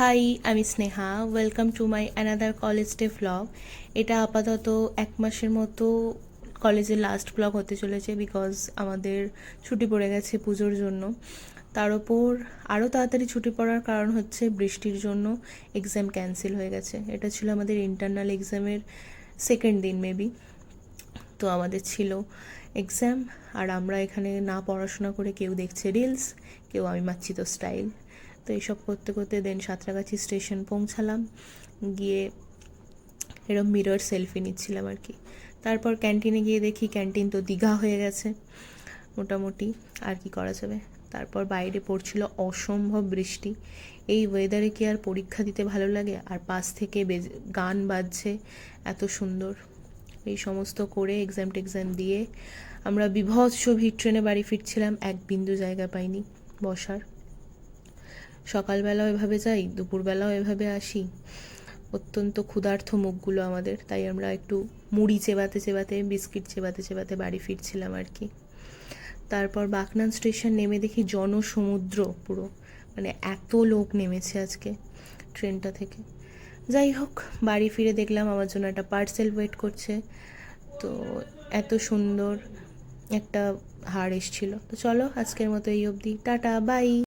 High, আমি Sneha. Welcome to my another college day vlog. এটা আপাতত 1 মাসের মতো কলেজের লাস্ট ভ্লগ হতে চলেছে, বিকজ আমাদের ছুটি পড়ে গেছে পুজোর জন্য। তার ওপর আরও তাড়াতাড়ি ছুটি পড়ার কারণ হচ্ছে বৃষ্টির জন্য এক্সাম ক্যান্সেল হয়ে গেছে। এটা ছিল আমাদের ইন্টারনাল এক্সামের সেকেন্ড দিন মেবি। তো আমাদের ছিল এক্সাম, আর আমরা এখানে না পড়াশোনা করে কেউ দেখছে রিলস, কেউ আমি মারছি তো স্টাইল। তো এইসব করতে করতে দেন সাঁতরাগাছি স্টেশন পৌঁছালাম। গিয়ে এরম মিরর সেলফি নিচ্ছিলাম আর কি। তারপর ক্যান্টিনে গিয়ে দেখি ক্যান্টিন তো দীঘা হয়ে গেছে মোটামুটি, আর কি করা যাবে। তারপর বাইরে পড়ছিল অসম্ভব বৃষ্টি। এই ওয়েদারে কি আর পরীক্ষা দিতে ভালো লাগে? আর পাশ থেকে গান বাজছে এত সুন্দর। এই সমস্ত করে এক্সাম দিয়ে আমরা বিভৎস ভিড় ট্রেনে বাড়ি ফিরছিলাম। এক বিন্দু জায়গা পাইনি বসার। সকালবেলাও এভাবে যাই, দুপুরবেলাও এভাবে আসি। অত্যন্ত ক্ষুধার্ত মুখগুলো আমাদের, তাই আমরা একটু মুড়ি চেবাতে চেবাতে, বিস্কিট চেবাতে চেবাতে বাড়ি ফিরছিলাম আর কি। তারপর বাকনান স্টেশন নেমে দেখি জনসমুদ্র পুরো, মানে এত লোক নেমেছে আজকে ট্রেনটা থেকে। যাই হোক, বাড়ি ফিরে দেখলাম আমার জন্য একটা পার্সেল ওয়েট করছে। তো এত সুন্দর একটা হার এসছিল। তো চলো, আজকের মতো এই অবধি, টাটা বাই।